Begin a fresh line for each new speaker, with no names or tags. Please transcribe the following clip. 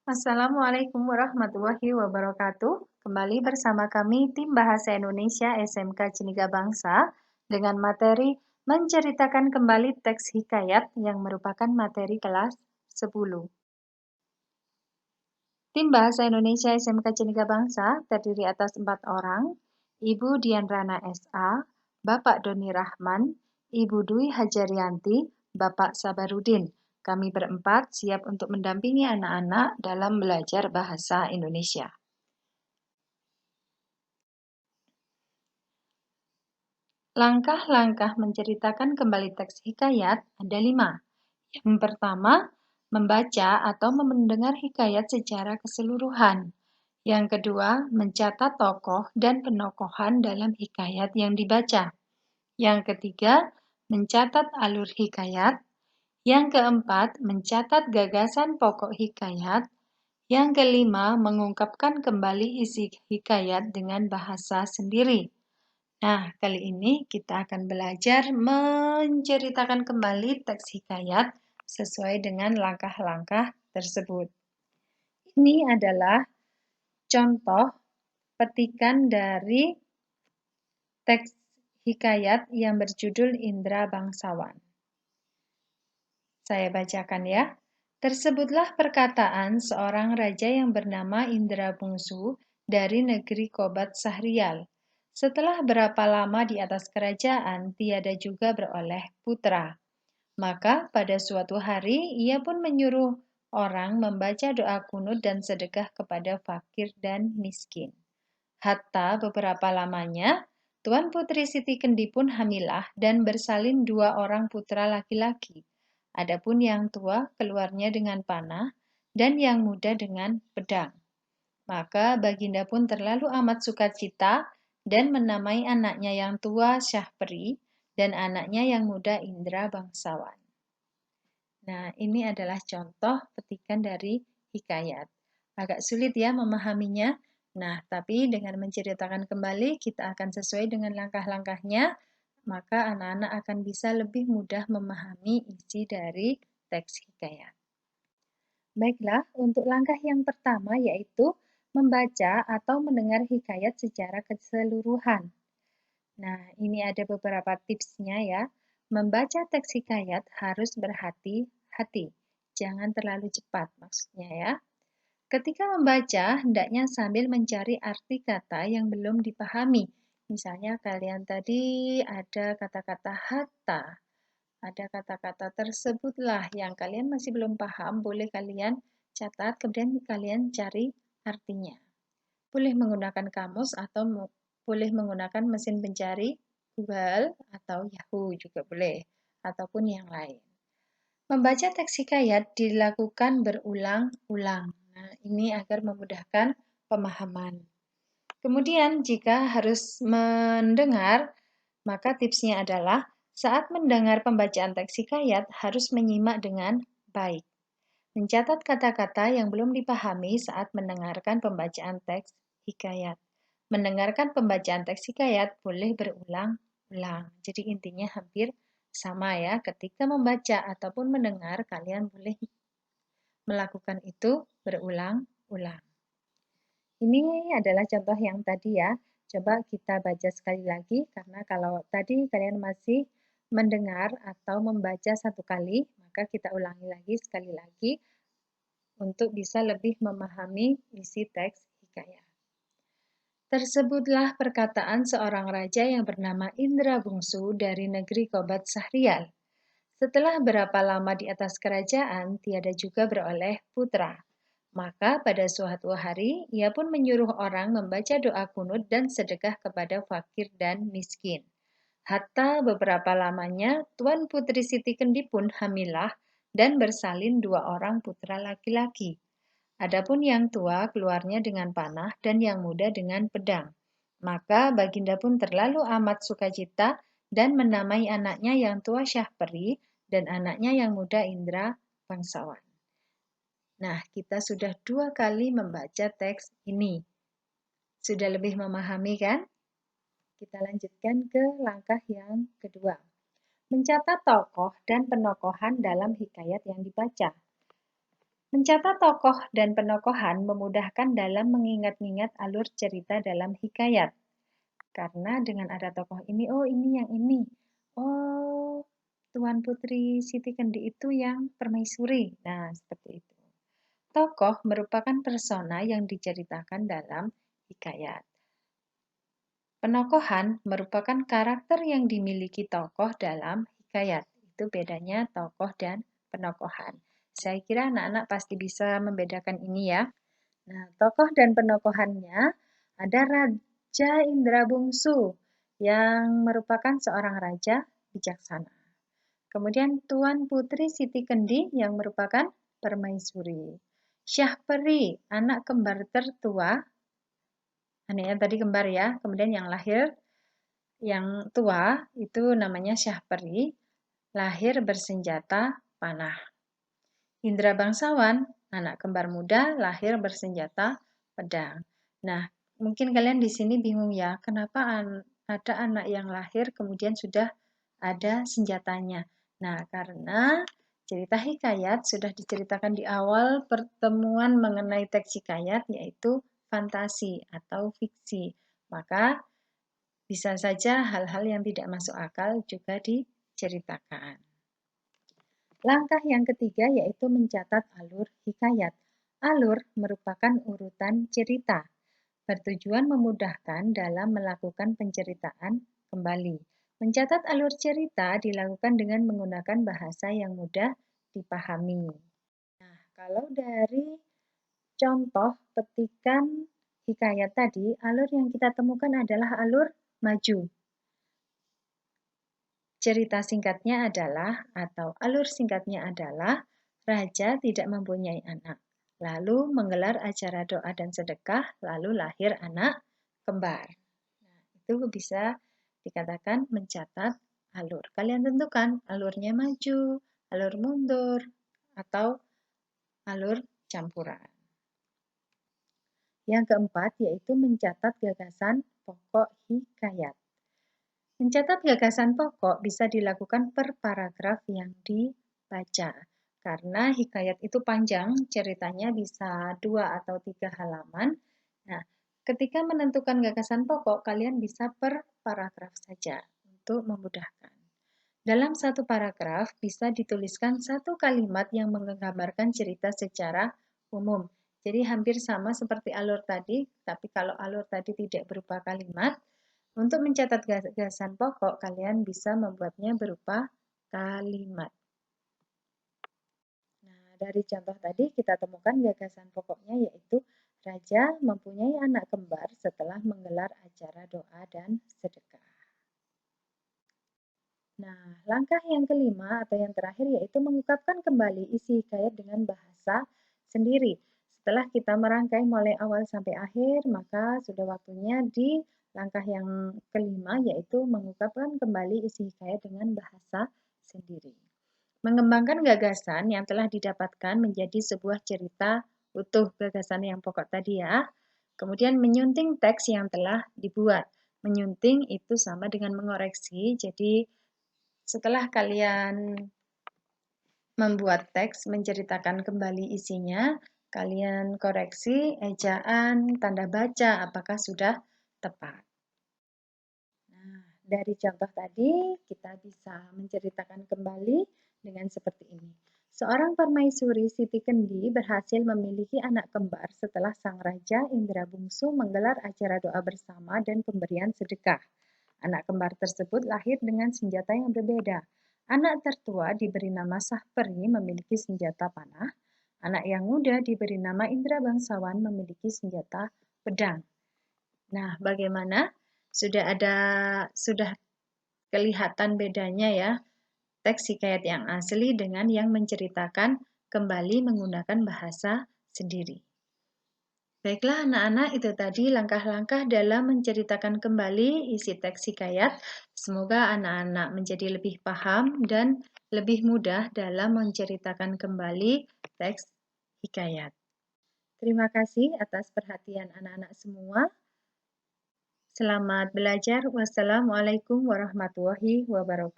Assalamualaikum warahmatullahi wabarakatuh. Kembali bersama kami tim Bahasa Indonesia SMK Ceniga Bangsa dengan materi menceritakan kembali teks hikayat yang merupakan materi kelas 10. Tim Bahasa Indonesia SMK Ceniga Bangsa terdiri atas 4 orang, Ibu Dian Rana SA, Bapak Doni Rahman, Ibu Dwi Hajarianti, Bapak Sabarudin. Kami berempat siap untuk mendampingi anak-anak dalam belajar bahasa Indonesia. Langkah-langkah menceritakan kembali teks hikayat ada 5. Yang pertama, membaca atau mendengar hikayat secara keseluruhan. Yang kedua, mencatat tokoh dan penokohan dalam hikayat yang dibaca. Yang ketiga, mencatat alur hikayat. Yang keempat, mencatat gagasan pokok hikayat. Yang kelima, mengungkapkan kembali isi hikayat dengan bahasa sendiri. Nah, kali ini kita akan belajar menceritakan kembali teks hikayat sesuai dengan langkah-langkah tersebut. Ini adalah contoh petikan dari teks hikayat yang berjudul Indra Bangsawan. Saya bacakan ya. Tersebutlah perkataan seorang raja yang bernama Indra Bungsu dari negeri Kobat Sahrial. Setelah berapa lama di atas kerajaan, tiada juga beroleh putra. Maka pada suatu hari ia pun menyuruh orang membaca doa kunut dan sedekah kepada fakir dan miskin. Hatta beberapa lamanya, Tuan Putri Siti Kendi pun hamilah dan bersalin 2 orang putra laki-laki. Adapun yang tua keluarnya dengan panah dan yang muda dengan pedang. Maka Baginda pun terlalu amat sukacita dan menamai anaknya yang tua Syahperi dan anaknya yang muda Indra Bangsawan. Nah, ini adalah contoh petikan dari hikayat. Agak sulit ya memahaminya. Nah, tapi dengan menceritakan kembali, kita akan sesuai dengan langkah-langkahnya, maka anak-anak akan bisa lebih mudah memahami isi dari teks hikayat. Baiklah, untuk langkah yang pertama yaitu membaca atau mendengar hikayat secara keseluruhan. Nah, ini ada beberapa tipsnya ya. Membaca teks hikayat harus berhati-hati. Jangan terlalu cepat maksudnya ya. Ketika membaca, hendaknya sambil mencari arti kata yang belum dipahami. Misalnya kalian tadi ada kata-kata hatta, ada kata-kata tersebutlah yang kalian masih belum paham, boleh kalian catat, kemudian kalian cari artinya. Boleh menggunakan kamus atau boleh menggunakan mesin pencari Google atau Yahoo juga boleh, ataupun yang lain. Membaca teks hikayat dilakukan berulang-ulang. Nah, ini agar memudahkan pemahaman. Kemudian, jika harus mendengar, maka tipsnya adalah saat mendengar pembacaan teks hikayat harus menyimak dengan baik. Mencatat kata-kata yang belum dipahami saat mendengarkan pembacaan teks hikayat. Mendengarkan pembacaan teks hikayat boleh berulang-ulang. Jadi intinya hampir sama ya. Ketika membaca ataupun mendengar, kalian boleh melakukan itu berulang-ulang. Ini adalah contoh yang tadi ya. Coba kita baca sekali lagi, karena kalau tadi kalian masih mendengar atau membaca satu kali, maka kita ulangi lagi sekali lagi untuk bisa lebih memahami isi teks hikayat. Tersebutlah perkataan seorang raja yang bernama Indra Bungsu dari negeri Kobat Sahrial. Setelah berapa lama di atas kerajaan, tiada juga beroleh putra. Maka pada suatu hari, ia pun menyuruh orang membaca doa kunut dan sedekah kepada fakir dan miskin. Hatta beberapa lamanya, Tuan Putri Siti Kendi pun hamilah dan bersalin 2 orang putra laki-laki. Adapun yang tua keluarnya dengan panah dan yang muda dengan pedang. Maka Baginda pun terlalu amat sukacita dan menamai anaknya yang tua Syahperi dan anaknya yang muda Indra Bangsawan. Nah, kita sudah 2 kali membaca teks ini. Sudah lebih memahami kan? Kita lanjutkan ke langkah yang kedua. Mencatat tokoh dan penokohan dalam hikayat yang dibaca. Mencatat tokoh dan penokohan memudahkan dalam mengingat-ingat alur cerita dalam hikayat. Karena dengan ada tokoh ini, oh ini yang ini. Oh, Tuan Putri Siti Kendi itu yang permaisuri. Nah, seperti itu. Tokoh merupakan persona yang diceritakan dalam hikayat. Penokohan merupakan karakter yang dimiliki tokoh dalam hikayat. Itu bedanya tokoh dan penokohan. Saya kira anak-anak pasti bisa membedakan ini ya. Nah, tokoh dan penokohannya ada Raja Indra Bungsu yang merupakan seorang raja bijaksana. Kemudian Tuan Putri Siti Kendi yang merupakan permaisuri. Syahperi, anak kembar tertua. Anaknya tadi kembar ya. Kemudian yang lahir, yang tua itu namanya Syahperi, lahir bersenjata panah. Indra Bangsawan, anak kembar muda, lahir bersenjata pedang. Nah, mungkin kalian di sini bingung ya, kenapa ada anak yang lahir kemudian sudah ada senjatanya. Nah, karena cerita hikayat sudah diceritakan di awal pertemuan mengenai teks hikayat, yaitu fantasi atau fiksi. Maka bisa saja hal-hal yang tidak masuk akal juga diceritakan. Langkah yang ketiga yaitu mencatat alur hikayat. Alur merupakan urutan cerita, bertujuan memudahkan dalam melakukan penceritaan kembali. Mencatat alur cerita dilakukan dengan menggunakan bahasa yang mudah dipahami. Nah, kalau dari contoh petikan hikayat tadi, alur yang kita temukan adalah alur maju. Cerita singkatnya adalah, atau alur singkatnya adalah, raja tidak mempunyai anak, lalu menggelar acara doa dan sedekah, lalu lahir anak kembar. Nah, itu bisa dikatakan mencatat alur. Kalian tentukan alurnya maju, alur mundur, atau alur campuran. Yang keempat yaitu mencatat gagasan pokok hikayat. Mencatat gagasan pokok bisa dilakukan per paragraf yang dibaca. Karena hikayat itu panjang, ceritanya bisa 2 atau 3 halaman. Nah, ketika menentukan gagasan pokok, kalian bisa per paragraf saja untuk memudahkan. Dalam satu paragraf bisa dituliskan satu kalimat yang menggambarkan cerita secara umum. Jadi hampir sama seperti alur tadi, tapi kalau alur tadi tidak berupa kalimat, untuk mencatat gagasan pokok, kalian bisa membuatnya berupa kalimat. Nah, dari contoh tadi kita temukan gagasan pokoknya yaitu raja mempunyai anak kembar setelah menggelar acara doa dan sedekah. Nah, langkah yang kelima atau yang terakhir yaitu mengungkapkan kembali isi hikayat dengan bahasa sendiri. Setelah kita merangkai mulai awal sampai akhir, maka sudah waktunya di langkah yang kelima yaitu mengungkapkan kembali isi hikayat dengan bahasa sendiri. Mengembangkan gagasan yang telah didapatkan menjadi sebuah cerita utuh, gagasan yang pokok tadi ya. Kemudian menyunting teks yang telah dibuat. Menyunting itu sama dengan mengoreksi, jadi setelah kalian membuat teks, menceritakan kembali isinya, kalian koreksi ejaan, tanda baca, apakah sudah tepat. Nah, dari contoh tadi, kita bisa menceritakan kembali dengan seperti ini. Seorang permaisuri Siti Kendi berhasil memiliki anak kembar setelah sang raja Indra Bungsu menggelar acara doa bersama dan pemberian sedekah. Anak kembar tersebut lahir dengan senjata yang berbeda. Anak tertua diberi nama Sahperi memiliki senjata panah. Anak yang muda diberi nama Indra Bangsawan memiliki senjata pedang. Nah, bagaimana? Sudah kelihatan bedanya ya teks hikayat yang asli dengan yang menceritakan kembali menggunakan bahasa sendiri. Baiklah anak-anak, itu tadi langkah-langkah dalam menceritakan kembali isi teks hikayat. Semoga anak-anak menjadi lebih paham dan lebih mudah dalam menceritakan kembali teks hikayat. Terima kasih atas perhatian anak-anak semua. Selamat belajar. Wassalamualaikum warahmatullahi wabarakatuh.